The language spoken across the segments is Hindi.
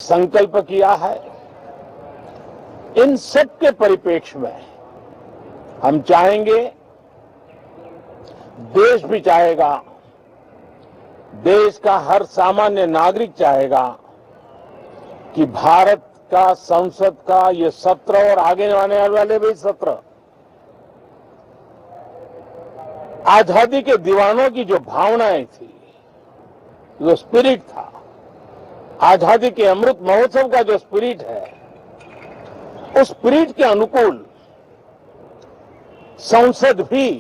संकल्प किया है, इन सब के परिप्रेक्ष्य में हम चाहेंगे, देश भी चाहेगा, देश का हर सामान्य नागरिक चाहेगा कि भारत का संसद का ये सत्र और आगे आने वाले भी सत्र आजादी के दीवानों की जो भावनाएं थी, जो स्पिरिट था, आजादी के अमृत महोत्सव का जो स्पिरिट है, उस स्पिरिट के अनुकूल संसद भी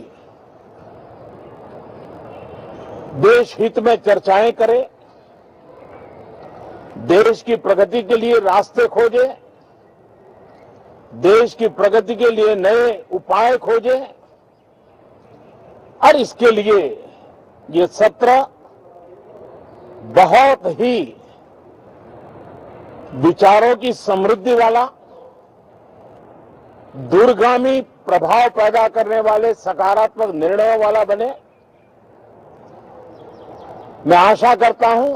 देश हित में चर्चाएं करे, देश की प्रगति के लिए रास्ते खोजे, देश की प्रगति के लिए नए उपाय खोजे, और इसके लिए ये सत्र बहुत ही विचारों की समृद्धि वाला, दूरगामी प्रभाव पैदा करने वाले सकारात्मक निर्णयों वाला बने। मैं आशा करता हूं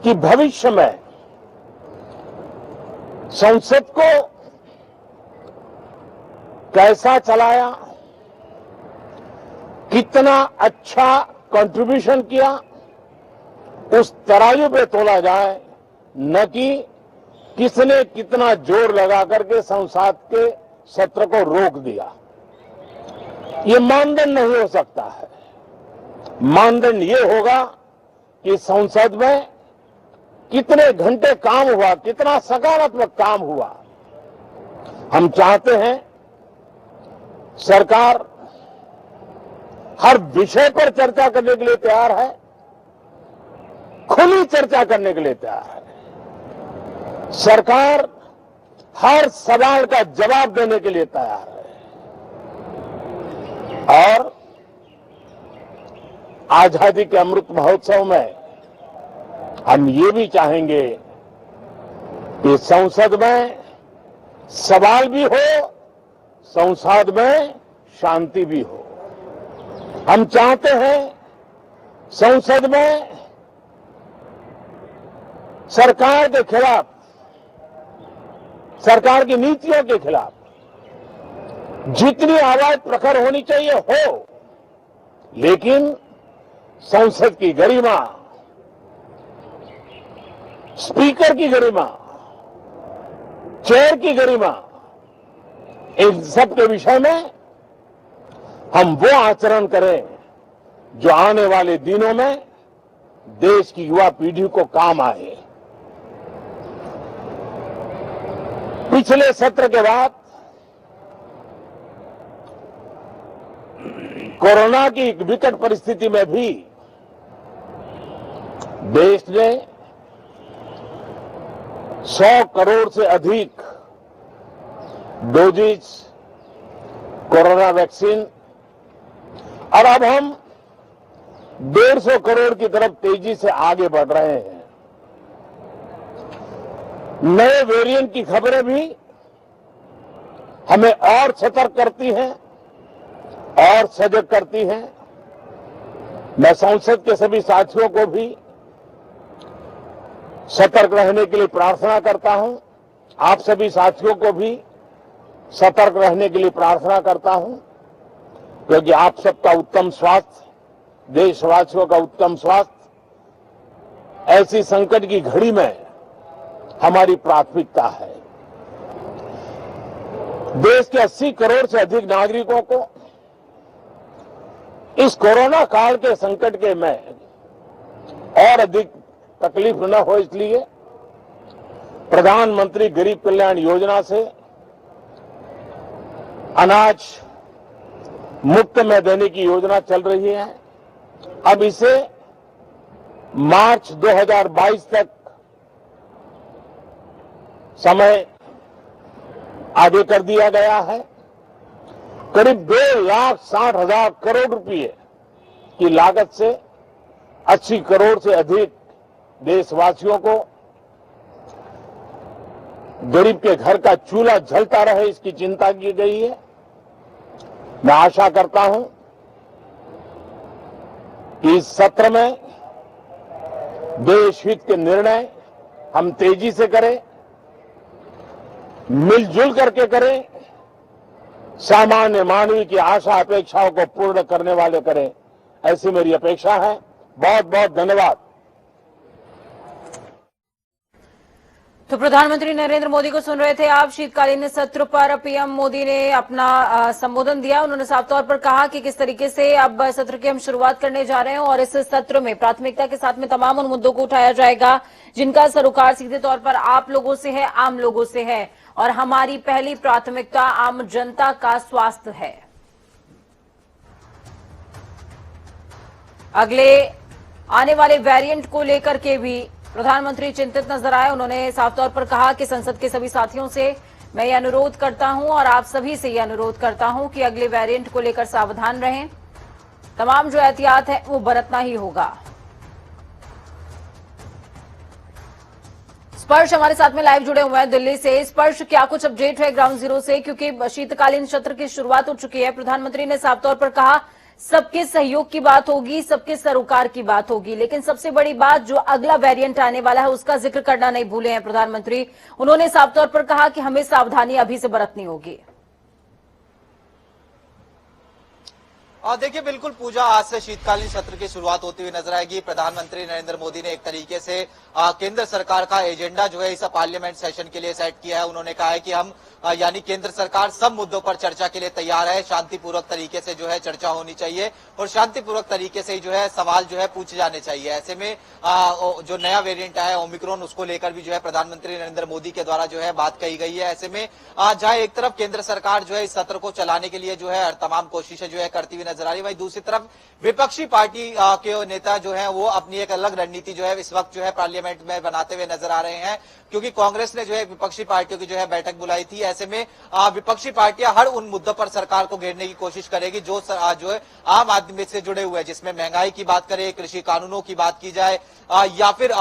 कि भविष्य में संसद को कैसा चलाया, कितना अच्छा कंट्रीब्यूशन किया, उस तराजू पे तोला जाए, न कि किसने कितना जोर लगा करके संसद के सत्र को रोक दिया। ये मानदंड नहीं हो सकता है। मानदंड ये होगा कि संसद में कितने घंटे काम हुआ, कितना सकारात्मक काम हुआ। हम चाहते हैं सरकार हर विषय पर चर्चा करने के लिए तैयार है, खुली चर्चा करने के लिए तैयार है। सरकार हर सवाल का जवाब देने के लिए तैयार है और आजादी के अमृत महोत्सव में हम ये भी चाहेंगे कि संसद में सवाल भी हो, संसद में शांति भी हो। हम चाहते हैं संसद में सरकार के खिलाफ, सरकार की नीतियों के खिलाफ जितनी आवाज प्रखर होनी चाहिए हो, लेकिन संसद की गरिमा, स्पीकर की गरिमा, चेयर की गरिमा, इन सब के विषय में हम वो आचरण करें जो आने वाले दिनों में देश की युवा पीढ़ी को काम आए। पिछले सत्र के बाद कोरोना की एक विकट परिस्थिति में भी देश ने 100 करोड़ से अधिक डोजेज कोरोना वैक्सीन और अब हम 150 करोड़ की तरफ तेजी से आगे बढ़ रहे हैं। नए वेरिएंट की खबरें भी हमें और सतर्क करती हैं और सजग करती हैं। मैं संसद के सभी साथियों को भी सतर्क रहने के लिए प्रार्थना करता हूं, आप सभी साथियों को भी सतर्क रहने के लिए प्रार्थना करता हूं, क्योंकि आप सबका उत्तम स्वास्थ्य, देशवासियों का उत्तम स्वास्थ्य ऐसी संकट की घड़ी में हमारी प्राथमिकता है। देश के 80 करोड़ से अधिक नागरिकों को इस कोरोना काल के संकट के में और अधिक तकलीफ न हो, इसलिए प्रधानमंत्री गरीब कल्याण योजना से अनाज मुफ्त में देने की योजना चल रही है। अब इसे मार्च 2022 तक समय आगे कर दिया गया है। करीब 2,60,000 करोड़ रुपए की लागत से 80 करोड़ से अधिक देशवासियों को गरीब के घर का चूल्हा जलता रहे, इसकी चिंता की गई है। मैं आशा करता हूं कि इस सत्र में देश हित के निर्णय हम तेजी से करें, मिलजुल करके करें, सामान्य मानवीय की आशा अपेक्षाओं को पूर्ण करने वाले करें, ऐसी मेरी अपेक्षा है। बहुत बहुत धन्यवाद। तो प्रधानमंत्री नरेंद्र मोदी को सुन रहे थे आप। शीतकालीन सत्र पर पीएम मोदी ने अपना संबोधन दिया। उन्होंने साफ तौर पर कहा कि किस तरीके से अब सत्र की हम शुरुआत करने जा रहे हैं और इस सत्र में प्राथमिकता के साथ में तमाम उन मुद्दों को उठाया जाएगा जिनका सरोकार सीधे तौर पर आप लोगों से है, आम लोगों से है। और हमारी पहली प्राथमिकता आम जनता का स्वास्थ्य है। अगले आने वाले वेरिएंट को लेकर के भी प्रधानमंत्री चिंतित नजर आए। उन्होंने साफ तौर पर कहा कि संसद के सभी साथियों से मैं ये अनुरोध करता हूं और आप सभी से ये अनुरोध करता हूं कि अगले वेरिएंट को लेकर सावधान रहें। तमाम जो एहतियात है वो बरतना ही होगा। स्पर्श हमारे साथ में लाइव जुड़े हुए हैं दिल्ली से। स्पर्श, क्या कुछ अपडेट है ग्राउंड जीरो से? क्योंकि शीतकालीन सत्र की शुरुआत हो चुकी है। प्रधानमंत्री ने साफ तौर पर कहा सबके सहयोग की बात होगी, सबके सरोकार की बात होगी, लेकिन सबसे बड़ी बात जो अगला वेरिएंट आने वाला है उसका जिक्र करना नहीं भूले हैं प्रधानमंत्री। उन्होंने साफ तौर पर कहा कि हमें सावधानी अभी से बरतनी होगी। और देखिए, बिल्कुल पूजा, आज से शीतकालीन सत्र की शुरुआत होती हुई नजर आएगी। प्रधानमंत्री नरेंद्र मोदी ने एक तरीके से केंद्र सरकार का एजेंडा जो है इस पार्लियामेंट सेशन के लिए सेट किया है। उन्होंने कहा है कि हम यानी केंद्र सरकार सब मुद्दों पर चर्चा के लिए तैयार है। शांतिपूर्वक तरीके से जो है चर्चा होनी चाहिए और शांतिपूर्वक तरीके से जो है सवाल जो है पूछे जाने चाहिए। ऐसे में जो नया वेरिएंट आया है ओमिक्रॉन, उसको लेकर भी जो है प्रधानमंत्री नरेंद्र मोदी के द्वारा जो है बात कही गई है। ऐसे में जहां एक तरफ केंद्र सरकार जो है इस सत्र को चलाने के लिए जो है तमाम कोशिशें जो है करती हुई नजर आ रही है, वहीं दूसरी तरफ विपक्षी पार्टी के नेता जो है वो अपनी एक अलग रणनीति जो है इस वक्त जो है पार्लियामेंट में बनाते हुए नजर आ रहे हैं, क्योंकि कांग्रेस ने जो है विपक्षी पार्टियों की जो है बैठक बुलाई थी। ऐसे में विपक्षी पार्टियां हर उन मुद्दों पर सरकार को घेरने की कोशिश करेगी जो है आम आदमी से जुड़े हुए हैं, जिसमें महंगाई की बात करें, कृषि कानूनों की बात की जाए या फिर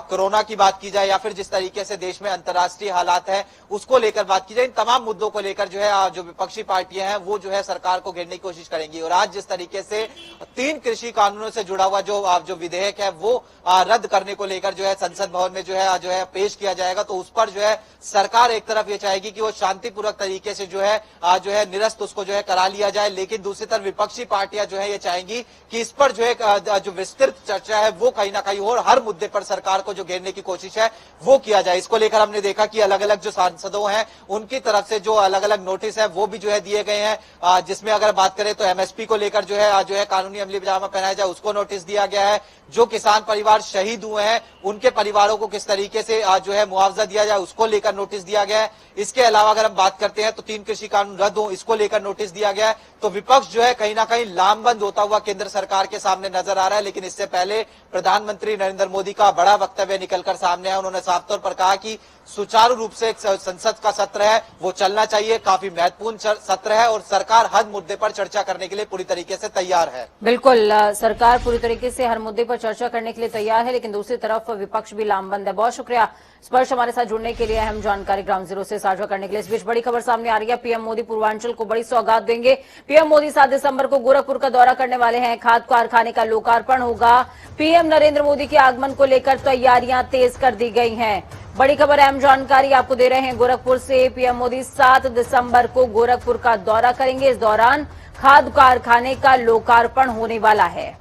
कोरोना की बात की जाए या फिर जिस तरीके से देश में अंतर्राष्ट्रीय हालात है उसको लेकर बात की जाए। इन तमाम मुद्दों को लेकर जो है जो विपक्षी पार्टियां हैं वो जो है सरकार को घेरने की कोशिश करेंगी। और आज जिस तरीके से 3 कृषि कानूनों से जुड़ा हुआ जो विधेयक है वो रद्द करने को लेकर जो है संसद भवन में जो है पेश किया जाएगा, तो उस पर जो है सरकार एक तरफ ये चाहेगी कि वो शांतिपूर्वक तरीके से जो है निरस्त उसको जो है करा लिया जाए, लेकिन दूसरी तरफ विपक्षी पार्टियां जो है ये चाहेंगी कि इस पर जो है जो विस्तृत चर्चा है वो कहीं ना कहीं और हर मुद्दे पर सरकार को जो घेरने की कोशिश है वो किया जाए। इसको लेकर हमने देखा कि अलग अलग जो सांसदों हैं उनकी तरफ से जो अलग अलग नोटिस है वो भी जो है दिए गए हैं, जिसमें अगर बात करें तो एमएसपी को लेकर जो है कानूनी अमली जामा पहनाया जाए उसको नोटिस दिया गया है। जो किसान परिवार शहीद हुए हैं उनके परिवारों को किस तरीके से जो है मुआवजा दिया जाए उसको लेकर नोटिस दिया गया है। इसके अलावा अगर हम बात करते हैं तो 3 कृषि कानून रद्द हो, इसको लेकर नोटिस दिया गया है। तो विपक्ष जो है कहीं ना कहीं लामबंद होता हुआ केंद्र सरकार के सामने नजर आ रहा है। लेकिन इससे पहले प्रधानमंत्री नरेंद्र मोदी का बड़ा वक्तव्य निकलकर सामने आया। उन्होंने साफ तौर पर कहा कि सुचारू रूप से एक संसद का सत्र है वो चलना चाहिए, काफी महत्वपूर्ण सत्र है और सरकार हर मुद्दे पर चर्चा करने के लिए पूरी तरीके से तैयार है। बिल्कुल, सरकार पूरी तरीके से हर मुद्दे पर चर्चा करने के लिए तैयार है, लेकिन दूसरी तरफ विपक्ष भी लामबंद है। बहुत शुक्रिया स्पर्श हमारे साथ जुड़ने के लिए, अहम जानकारी ग्राउंड जीरो से साझा करने के लिए। इस बीच बड़ी खबर सामने आ रही है, पीएम मोदी पूर्वांचल को बड़ी सौगात देंगे। पीएम मोदी 7 दिसंबर को गोरखपुर का दौरा करने वाले हैं। खाद कारखाने का लोकार्पण होगा। पीएम नरेंद्र मोदी के आगमन को लेकर तैयारियां तेज कर दी गई हैं। बड़ी खबर, अहम जानकारी आपको दे रहे हैं गोरखपुर से। पीएम मोदी 7 दिसंबर को गोरखपुर का दौरा करेंगे। इस दौरान खाद कारखाने का लोकार्पण होने वाला है।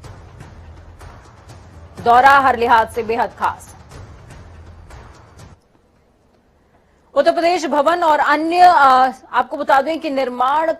दौरा हर लिहाज से बेहद खास। उत्तर प्रदेश भवन और अन्य आपको बता दें कि निर्माण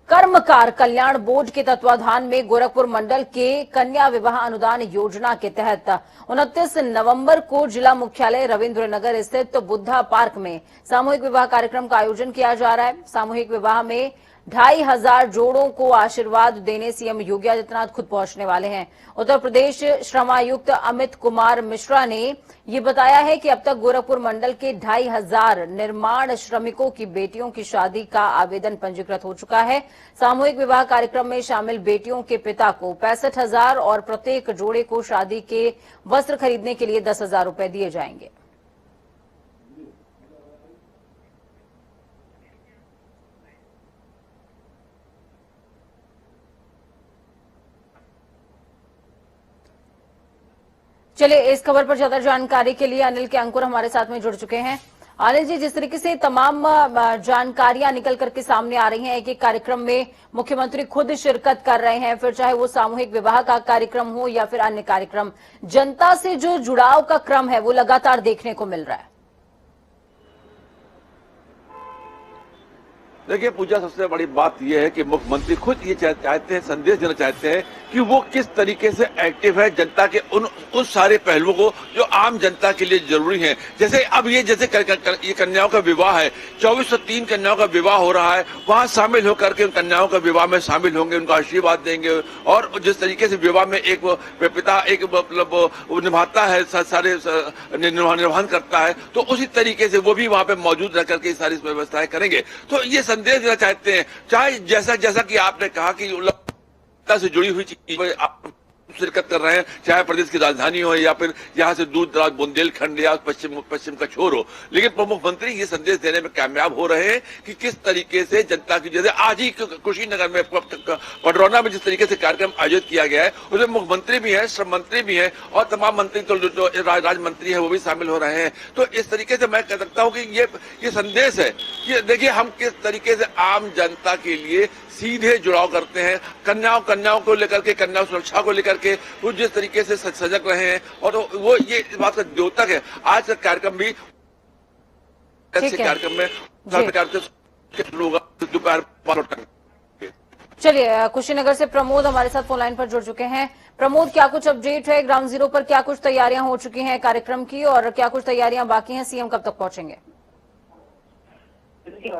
कर्मकार कल्याण बोर्ड के तत्वाधान में गोरखपुर मंडल के कन्या विवाह अनुदान योजना के तहत 29 नवंबर को जिला मुख्यालय रविंद्र नगर स्थित बुद्धा पार्क में सामूहिक विवाह कार्यक्रम का आयोजन किया जा रहा है। सामूहिक विवाह में 2,500 जोड़ों को आशीर्वाद देने सीएम योगी आदित्यनाथ खुद पहुंचने वाले हैं। उत्तर प्रदेश श्रमायुक्त अमित कुमार मिश्रा ने ये बताया है कि अब तक गोरखपुर मंडल के 2,500 निर्माण श्रमिकों की बेटियों की शादी का आवेदन पंजीकृत हो चुका है। सामूहिक विवाह कार्यक्रम में शामिल बेटियों के पिता को 65,000 और प्रत्येक जोड़े को शादी के वस्त्र खरीदने के लिए 10,000 रुपए दिए जाएंगे। चलिए, इस खबर पर ज्यादा जानकारी के लिए अनिल के अंकुर हमारे साथ में जुड़ चुके हैं। अनिल जी, जिस तरीके से तमाम जानकारियां निकल करके सामने आ रही हैं, एक कार्यक्रम में मुख्यमंत्री खुद शिरकत कर रहे हैं, फिर चाहे वो सामूहिक विवाह का कार्यक्रम हो या फिर अन्य कार्यक्रम, जनता से जो जुड़ाव का क्रम है वो लगातार देखने को मिल रहा है। देखिए पूजा, सबसे बड़ी बात यह है कि मुख्यमंत्री खुद ये चाहते हैं, संदेश देना चाहते हैं कि वो किस तरीके से एक्टिव है जनता के उन सारे पहलुओं को जो आम जनता के लिए जरूरी है। जैसे अब ये ये कन्याओं का विवाह है, 2403 कन्याओं का विवाह हो रहा है, वहां शामिल होकर के उन कन्याओं का विवाह में शामिल होंगे, उनका आशीर्वाद देंगे। और जिस तरीके से विवाह में एक पिता एक मतलब निभाता है, सारे निर्वहन करता है, तो उसी तरीके से वो भी वहां पे मौजूद रह करके सारी व्यवस्थाएं करेंगे। तो ये संदेश देना चाहते हैं, चाहे जैसा कि आपने कहा कि से जुड़ी हुई चीज आप शिरकत कर रहे हैं, चाहे प्रदेश की राजधानी हो या फिर यहाँ से दूर दराज बुंदेलखंड या पश्चिम का छोर हो, लेकिन प्रमुख मंत्री ये संदेश देने में कामयाब हो रहे हैं कि किस तरीके से जनता की, जैसे आज ही कुशीनगर में पडरौना में जिस तरीके से कार्यक्रम आयोजित किया गया है, उसमें मुख्यमंत्री भी है, श्रम मंत्री भी है और तमाम मंत्री तो जो राज्य मंत्री है वो भी शामिल हो रहे हैं। तो इस तरीके से मैं कह सकता हूँ कि ये संदेश है कि देखिए हम किस तरीके से आम जनता के लिए सीधे जुड़ाव करते हैं, कन्याओं को लेकर के, कन्या सुरक्षा को लेकर के वो जिस तरीके से सजग रहे हैं, और वो ये इस बात का द्योतक है। आज का कार्यक्रम भी कार्यक्रम में दोपहर। चलिए, कुशीनगर से प्रमोद हमारे साथ फोन लाइन पर जुड़ चुके हैं। प्रमोद, क्या कुछ अपडेट है ग्राउंड जीरो पर? क्या कुछ तैयारियां हो चुकी हैं कार्यक्रम की और क्या कुछ तैयारियां बाकी हैं? सीएम कब तक पहुंचेंगे?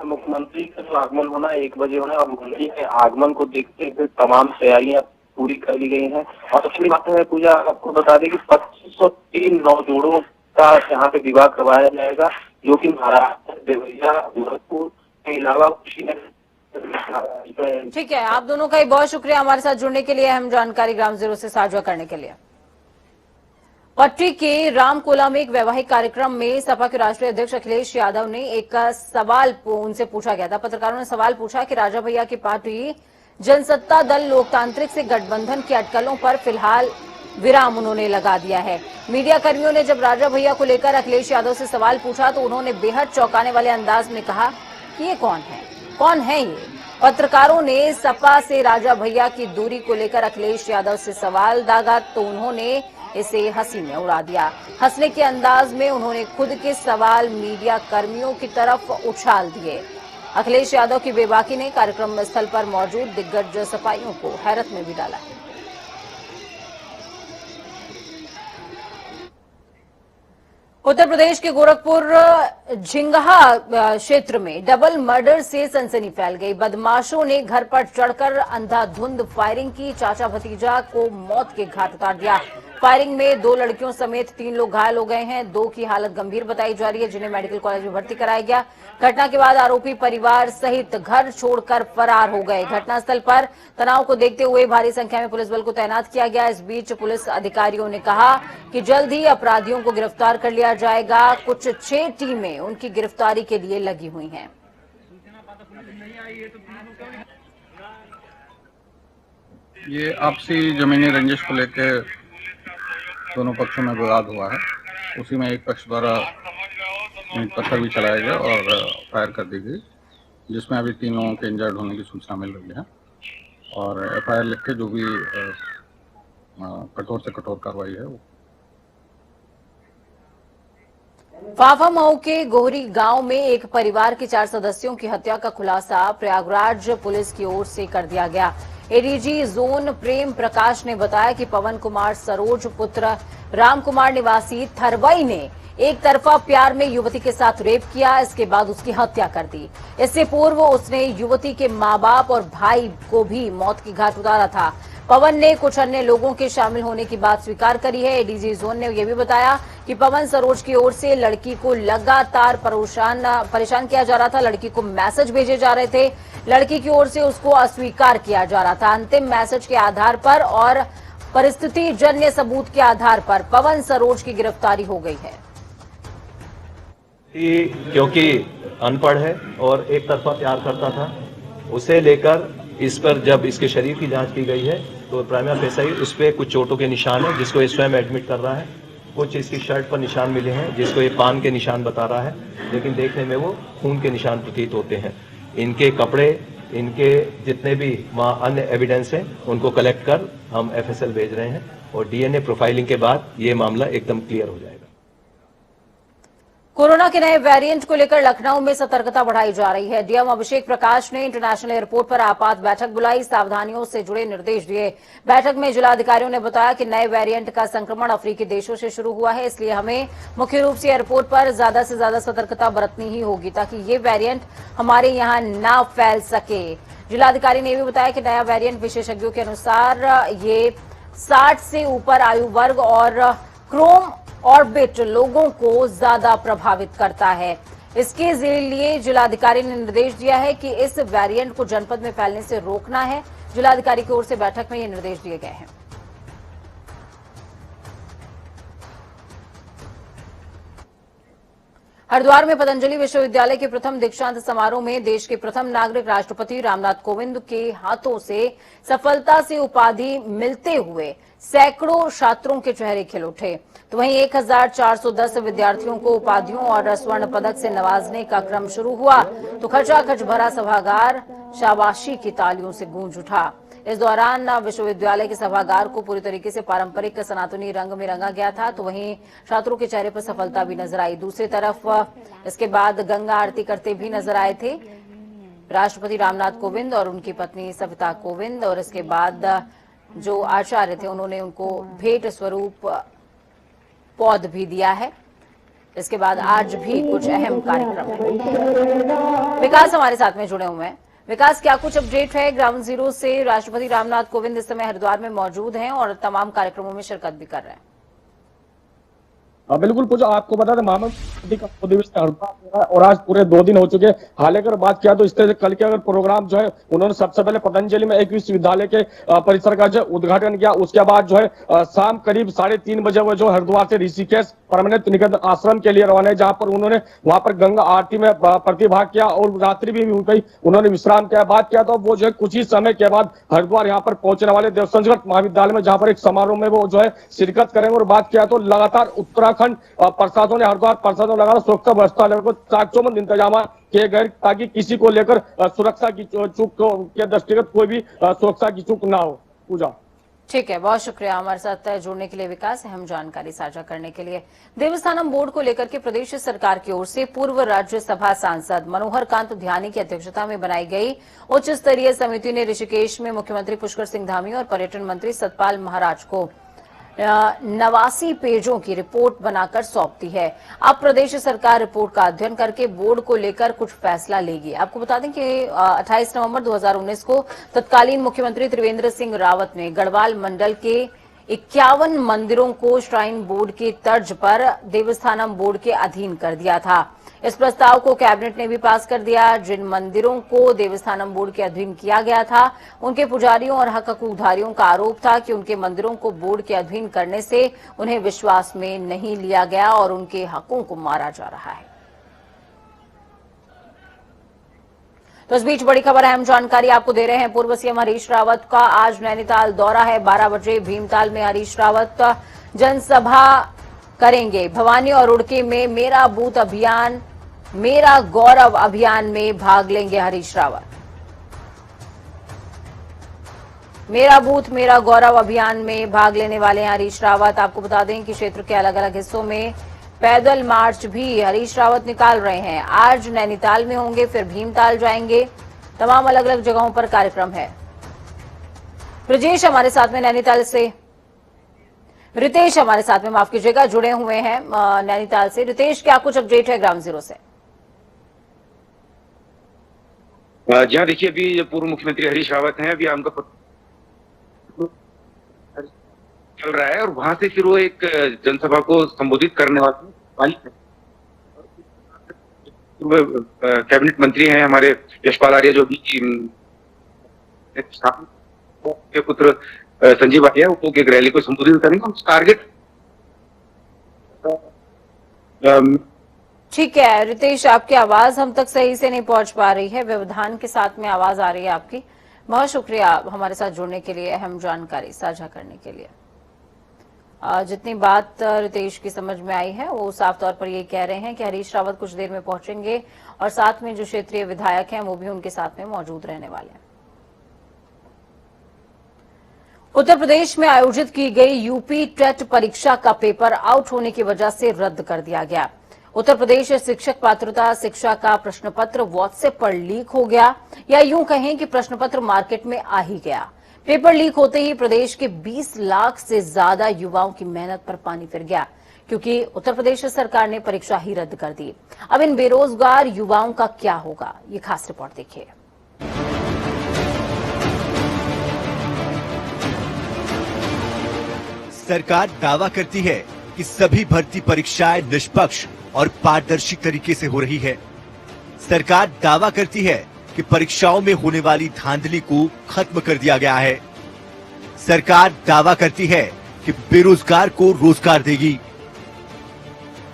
मुख्यमंत्री का जो आगमन होना 1 बजे होना है और मुख्यमंत्री के आगमन को देखते हुए तमाम तैयारियां पूरी कर ली गई हैं। और सबसे बड़ी बात है पूजा, आपको बता दें कि 2503 नवजोड़ों का यहाँ पे विवाह करवाया जाएगा, जो कि महाराष्ट्र, देवरिया, गोरखपुर के अलावा कुशीनगर। ठीक है, आप दोनों का ही बहुत शुक्रिया हमारे साथ जुड़ने के लिए, अहम जानकारी ग्राउंड जीरो से साझा करने के लिए। पटरी के रामकोला में एक वैवाहिक कार्यक्रम में सपा के राष्ट्रीय अध्यक्ष अखिलेश यादव ने एक सवाल उनसे पूछा गया था। पत्रकारों ने सवाल पूछा कि राजा भैया की पार्टी जनसत्ता दल लोकतांत्रिक से गठबंधन की अटकलों पर फिलहाल विराम उन्होंने लगा दिया है। मीडिया कर्मियों ने जब राजा भैया को लेकर अखिलेश यादव से सवाल पूछा तो उन्होंने बेहद चौंकाने वाले अंदाज में कहा कि ये कौन है ये? पत्रकारों ने सपा से राजा भैया की दूरी को लेकर अखिलेश यादव से सवाल दागा तो उन्होंने इसे हंसी में उड़ा दिया। हंसने के अंदाज में उन्होंने खुद के सवाल मीडिया कर्मियों की तरफ उछाल दिए। अखिलेश यादव की बेबाकी ने कार्यक्रम स्थल पर मौजूद दिग्गज सपाइयों को हैरत में भी डाला है। उत्तर प्रदेश के गोरखपुर झिंगहा क्षेत्र में डबल मर्डर से सनसनी फैल गई। बदमाशों ने घर पर चढ़कर अंधाधुंध फायरिंग की, चाचा भतीजा को मौत के घाट उतार दिया। फायरिंग में 2 लड़कियों समेत 3 लोग घायल हो गए हैं। 2 की हालत गंभीर बताई जा रही है, जिन्हें मेडिकल कॉलेज में भर्ती कराया गया। घटना के बाद आरोपी परिवार सहित घर छोड़कर फरार हो गए। घटनास्थल पर तनाव को देखते हुए भारी संख्या में पुलिस बल को तैनात किया गया। इस बीच पुलिस अधिकारियों ने कहा कि जल्द ही अपराधियों को गिरफ्तार कर लिया जाएगा। कुछ 6 टीमें उनकी गिरफ्तारी के लिए लगी हुई हैं। ये आपसी जमीनी रंजिश को लेकर दोनों पक्षों में विवाद हुआ है। उसी में एक पक्ष द्वारा पत्थर भी चलाया गया और फायर कर दी गई, जिसमें अभी 3 लोगों के इंजर्ड होने की सूचना मिल रही है और एफआईआर लिख के जो भी कठोर से कठोर कार्रवाई है वो। फाफा मऊ के गोहरी गांव में एक परिवार के 4 सदस्यों की हत्या का खुलासा प्रयागराज पुलिस की ओर से कर दिया गया। एडीजी जोन प्रेम प्रकाश ने बताया कि पवन कुमार सरोज पुत्र राम कुमार निवासी थरवई ने एक तरफा प्यार में युवती के साथ रेप किया, इसके बाद उसकी हत्या कर दी। इससे पूर्व उसने युवती के मां बाप और भाई को भी मौत की घाट उतारा था। पवन ने कुछ अन्य लोगों के शामिल होने की बात स्वीकार करी है। एडीजी जोन ने यह भी बताया कि पवन सरोज की ओर से लड़की को लगातार परेशान किया जा रहा था। लड़की को मैसेज भेजे जा रहे थे, लड़की की ओर से उसको अस्वीकार किया जा रहा था। अंतिम मैसेज के आधार पर और परिस्थिति जन्य सबूत के आधार पर पवन सरोज की गिरफ्तारी हो गई है। क्योंकि अनपढ़ है और एक तरफा प्यार करता था, उसे लेकर इस पर जब इसके शरीर की जांच की गई है तो प्राइमा फेसाई उस पर कुछ चोटों के निशान है, जिसको स्वयं एडमिट कर रहा है। कुछ इसकी शर्ट पर निशान मिले हैं जिसको ये पान के निशान बता रहा है, लेकिन देखने में वो खून के निशान प्रतीत होते हैं। इनके कपड़े, इनके जितने भी वहाँ अन्य एविडेंस हैं उनको कलेक्ट कर हम FSL भेज रहे हैं और DNA प्रोफाइलिंग के बाद ये मामला एकदम क्लियर हो जाएगा। कोरोना के नए वेरिएंट को लेकर लखनऊ में सतर्कता बढ़ाई जा रही है। डीएम अभिषेक प्रकाश ने इंटरनेशनल एयरपोर्ट पर आपात बैठक बुलाई, सावधानियों से जुड़े निर्देश दिए। बैठक में जिलाधिकारियों ने बताया कि नए वेरिएंट का संक्रमण अफ्रीकी देशों से शुरू हुआ है, इसलिए हमें मुख्य रूप से एयरपोर्ट पर ज्यादा से ज्यादा सतर्कता बरतनी ही होगी ताकि ये वेरिएंट हमारे यहाँ न फैल सके। जिलाधिकारी ने भी बताया कि नया वेरिएंट विशेषज्ञों के अनुसार ये 60 से ऊपर आयु वर्ग और क्रोम ऑर्बिट लोगों को ज्यादा प्रभावित करता है। इसके लिए जिलाधिकारी ने निर्देश दिया है कि इस वेरिएंट को जनपद में फैलने से रोकना है। जिलाधिकारी की ओर से बैठक में ये निर्देश दिए गए हैं। हरिद्वार में पतंजलि विश्वविद्यालय के प्रथम दीक्षांत समारोह में देश के प्रथम नागरिक राष्ट्रपति रामनाथ कोविंद के हाथों से सफलता से उपाधि मिलते हुए सैकड़ों छात्रों के चेहरे खिल उठे, तो वहीं 1410 विद्यार्थियों को उपाधियों और स्वर्ण पदक से नवाजने का क्रम शुरू हुआ तो खचाखच भरा सभागार शाबाशी की तालियों से गूंज उठा। इस दौरान विश्वविद्यालय के सभागार को पूरी तरीके से पारंपरिक सनातनी रंग में रंगा गया था, तो वहीं छात्रों के चेहरे पर सफलता भी नजर आई। दूसरी तरफ इसके बाद गंगा आरती करते भी नजर आए थे राष्ट्रपति रामनाथ कोविंद और उनकी पत्नी सविता कोविंद, और इसके बाद जो आचार्य थे उन्होंने उनको भेंट स्वरूप पौध भी दिया है। इसके बाद आज भी कुछ अहम कार्यक्रम है। विकास हमारे साथ में जुड़े हुए हैं। विकास, क्या कुछ अपडेट है ग्राउंड जीरो से? राष्ट्रपति रामनाथ कोविंद इस समय हरिद्वार में मौजूद हैं और तमाम कार्यक्रमों में शिरकत भी कर रहे हैं। बिल्कुल पूजा, आपको बता दें महामंत्री का 2 दिवसीय हरिद्वार और आज पूरे 2 दिन हो चुके हैं। हालांकि अगर बात किया तो इस तरह से कल के अगर प्रोग्राम जो है उन्होंने सबसे पहले पतंजलि में एक विश्वविद्यालय के परिसर का जो उद्घाटन किया, उसके बाद जो है शाम करीब 3:30 बजे वो जो हरिद्वार से ऋषिकेश परमानेंत निकेतन आश्रम के लिए रवाना है, जहां पर उन्होंने वहां पर गंगा आरती में प्रतिभाग किया और रात्रि भी हुई गई, उन्होंने विश्राम किया। बात किया तो वो जो है कुछ ही समय के बाद हरिद्वार यहाँ पर पहुंचने वाले देव संस्कृत महाविद्यालय में, जहां पर एक समारोह में वो जो है शिरकत करेंगे। और बात किया तो लगातार उत्तराखंड प्रशासन ने हरिद्वार प्रशासन लगातार सुरक्षा व्यवस्था लेकर चाक-चौबंद इंतजाम किए गए ताकि किसी को लेकर सुरक्षा की चूक के दृष्टिगत कोई भी सुरक्षा की चूक ना हो। पूजा, ठीक है, बहुत शुक्रिया हमारे साथ जुड़ने के लिए विकास, अहम जानकारी साझा करने के लिए। देवस्थानम बोर्ड को लेकर के प्रदेश सरकार की ओर से पूर्व राज्यसभा सांसद मनोहर कांत ध्यानी की अध्यक्षता में बनाई गई उच्च स्तरीय समिति ने ऋषिकेश में मुख्यमंत्री पुष्कर सिंह धामी और पर्यटन मंत्री सतपाल महाराज को 89 पेजों की रिपोर्ट बनाकर सौंप दी है। अब प्रदेश सरकार रिपोर्ट का अध्ययन करके बोर्ड को लेकर कुछ फैसला लेगी। आपको बता दें कि 28 नवंबर 2019 को तत्कालीन मुख्यमंत्री त्रिवेंद्र सिंह रावत ने गढ़वाल मंडल के 51 मंदिरों को श्राइन बोर्ड की तर्ज पर देवस्थानम बोर्ड के अधीन कर दिया था। इस प्रस्ताव को कैबिनेट ने भी पास कर दिया। जिन मंदिरों को देवस्थानम बोर्ड के अधीन किया गया था, उनके पुजारियों और हकूकधारियों का आरोप था कि उनके मंदिरों को बोर्ड के अधीन करने से उन्हें विश्वास में नहीं लिया गया और उनके हकों को मारा जा रहा है। तो इस बीच बड़ी खबर, अहम जानकारी आपको दे रहे हैं। पूर्व सीएम हरीश रावत का आज नैनीताल दौरा है। 12 बजे भीमताल में हरीश रावत जनसभा करेंगे। भवानी और रुड़की में मेरा बूथ अभियान मेरा गौरव अभियान में भाग लेंगे हरीश रावत। मेरा बूथ मेरा गौरव अभियान में भाग लेने वाले हैं हरीश रावत। आपको बता दें कि क्षेत्र के अलग अलग हिस्सों में पैदल मार्च भी हरीश रावत निकाल रहे हैं। आज नैनीताल में होंगे, फिर भीमताल जाएंगे। तमाम अलग अलग जगहों पर कार्यक्रम है। ब्रजेश हमारे साथ में नैनीताल से, रितेश हमारे साथ में, माफ कीजिएगा, जुड़े हुए हैं नैनीताल से। रितेश, क्या कुछ अपडेट है ग्राउंड जीरो से? जी हाँ, देखिए अभी पूर्व मुख्यमंत्री हरीश रावत हैं, अभी आम का चल रहा है और वहां से फिर वो एक जनसभा को संबोधित करने वाले कैबिनेट मंत्री हैं हमारे यशपाल आर्य, जो भी के पुत्र संजीव आर्य, वो एक रैली को संबोधित करेंगे। टारगेट ठीक है रितेश, आपकी आवाज हम तक सही से नहीं पहुंच पा रही है, व्यवधान के साथ में आवाज आ रही है आपकी। बहुत शुक्रिया हमारे साथ जुड़ने के लिए, अहम जानकारी साझा करने के लिए। जितनी बात रितेश की समझ में आई है वो साफ तौर पर ये कह रहे हैं कि हरीश रावत कुछ देर में पहुंचेंगे और साथ में जो क्षेत्रीय विधायक हैं वो भी उनके साथ में मौजूद रहने वाले हैं। उत्तर प्रदेश में आयोजित की गई यूपी टेट परीक्षा का पेपर आउट होने की वजह से रद्द कर दिया गया। उत्तर प्रदेश शिक्षक पात्रता शिक्षा का प्रश्न पत्र व्हाट्सएप पर लीक हो गया, या यूं कहें कि प्रश्न पत्र मार्केट में आ ही गया। पेपर लीक होते ही प्रदेश के 20 लाख से ज्यादा युवाओं की मेहनत पर पानी फिर गया, क्योंकि उत्तर प्रदेश सरकार ने परीक्षा ही रद्द कर दी। अब इन बेरोजगार युवाओं का क्या होगा, ये खास रिपोर्ट देखिए। सरकार दावा करती है कि सभी भर्ती परीक्षाएं निष्पक्ष और पारदर्शी तरीके से हो रही है। सरकार दावा करती है कि परीक्षाओं में होने वाली धांधली को खत्म कर दिया गया है। सरकार दावा करती है कि बेरोजगार को रोजगार देगी।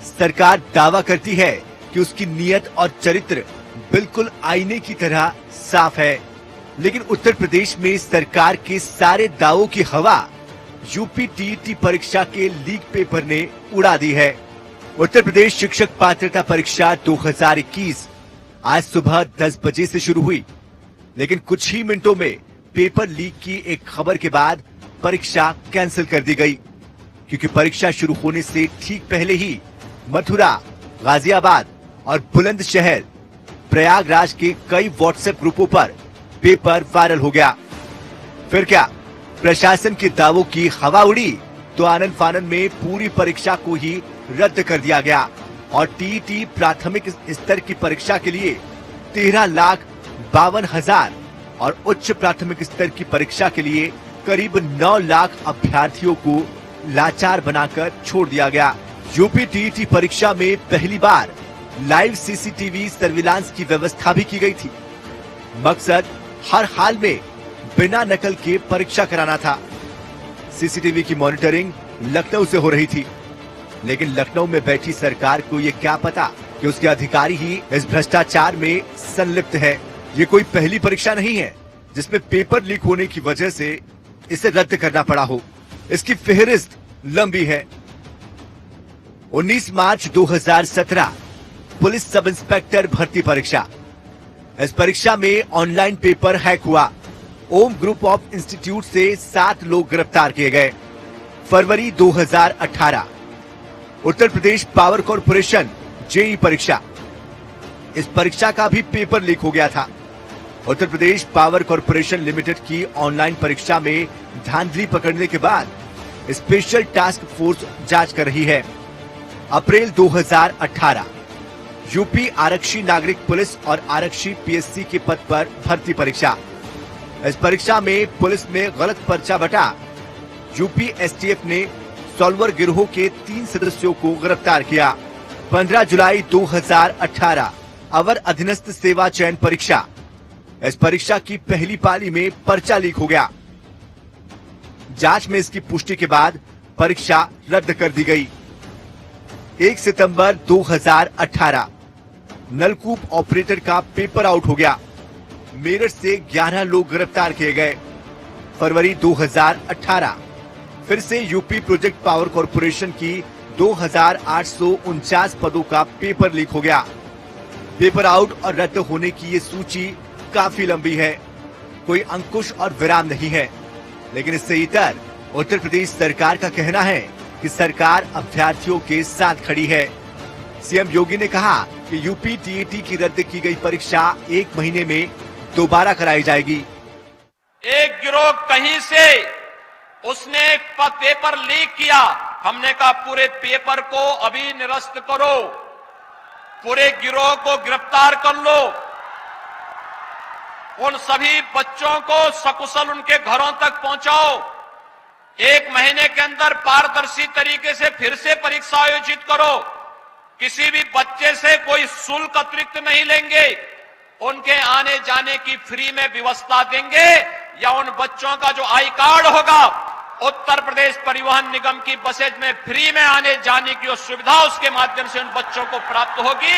सरकार दावा करती है कि उसकी नीयत और चरित्र बिल्कुल आईने की तरह साफ है। लेकिन उत्तर प्रदेश में सरकार के सारे दावों की हवा यूपी टीईटी परीक्षा के लीक पेपर ने उड़ा दी है। उत्तर प्रदेश शिक्षक पात्रता परीक्षा 2021 आज सुबह 10 बजे से शुरू हुई, लेकिन कुछ ही मिनटों में पेपर लीक की एक खबर के बाद परीक्षा कैंसिल कर दी गई, क्योंकि परीक्षा शुरू होने से ठीक पहले ही मथुरा, गाजियाबाद और बुलंदशहर, प्रयागराज के कई व्हाट्सएप ग्रुपों पर पेपर वायरल हो गया। फिर क्या प्रशासन के दावों की हवा उड़ी तो आनन फानन में पूरी परीक्षा को ही रद्द कर दिया गया और टीईटी प्राथमिक स्तर की परीक्षा के लिए 13,52,000 और उच्च प्राथमिक स्तर की परीक्षा के लिए करीब 9 लाख अभ्यर्थियों को लाचार बनाकर छोड़ दिया गया। यूपी टीईटी परीक्षा में पहली बार लाइव सीसीटीवी सर्विलांस की व्यवस्था भी की गई थी। मकसद हर हाल में बिना नकल के परीक्षा कराना था। सीसीटीवी की मॉनिटरिंग लखनऊ से हो रही थी, लेकिन लखनऊ में बैठी सरकार को ये क्या पता कि उसके अधिकारी ही इस भ्रष्टाचार में संलिप्त है। ये कोई पहली परीक्षा नहीं है जिसमें पेपर लीक होने की वजह से इसे रद्द करना पड़ा हो। इसकी फेहरिस्त लंबी है। 19 मार्च 2017 पुलिस सब इंस्पेक्टर भर्ती परीक्षा। इस परीक्षा में ऑनलाइन पेपर हैक हुआ। ओम ग्रुप ऑफ इंस्टीट्यूट से 7 लोग गिरफ्तार किए गए। फरवरी 2018 Uttar Pradesh power corporation JEE परीक्षा। इस परीक्षा का भी पेपर लीक हो गया था। Uttar Pradesh power corporation limited की ऑनलाइन परीक्षा में धांधली पकड़ने के बाद स्पेशल टास्क फोर्स जांच कर रही है। अप्रैल 2018 यूपी आरक्षी नागरिक पुलिस और आरक्षी पीएससी के पद पर भर्ती परीक्षा। इस परीक्षा में पुलिस में गलत पर्चा बटा यूपी एसटीएफ ने सॉल्वर गिरोह के 3 सदस्यों को गिरफ्तार किया। 15 जुलाई 2018 अवर अधीनस्थ सेवा चयन परीक्षा। इस परीक्षा की पहली पाली में पर्चा लीक हो गया। जांच में इसकी पुष्टि के बाद परीक्षा रद्द कर दी गई। 1 सितंबर 2018 नलकूप ऑपरेटर का पेपर आउट हो गया। मेरठ से 11 लोग गिरफ्तार किए गए। फरवरी 2018 फिर से यूपी प्रोजेक्ट पावर कॉर्पोरेशन की 2,849 पदों का पेपर लीक हो गया। पेपर आउट और रद्द होने की ये सूची काफी लंबी है। कोई अंकुश और विराम नहीं है, लेकिन इससे इतर उत्तर प्रदेश सरकार का कहना है कि सरकार अभ्यर्थियों के साथ खड़ी है। सीएम योगी ने कहा कि यूपी टीईटी की रद्द की गई परीक्षा 1 महीने में दोबारा कराई जाएगी। एक गिरोह कहीं से उसने पेपर लीक किया। हमने कहा पूरे पेपर को अभी निरस्त करो, पूरे गिरोह को गिरफ्तार कर लो, उन सभी बच्चों को सकुशल उनके घरों तक पहुंचाओ। 1 महीने के अंदर पारदर्शी तरीके से फिर से परीक्षा आयोजित करो। किसी भी बच्चे से कोई शुल्क अतिरिक्त नहीं लेंगे, उनके आने जाने की फ्री में व्यवस्था देंगे, या उन बच्चों का जो आई कार्ड होगा उत्तर प्रदेश परिवहन निगम की बसेज में फ्री में आने जाने की सुविधा उसके माध्यम से उन बच्चों को प्राप्त होगी।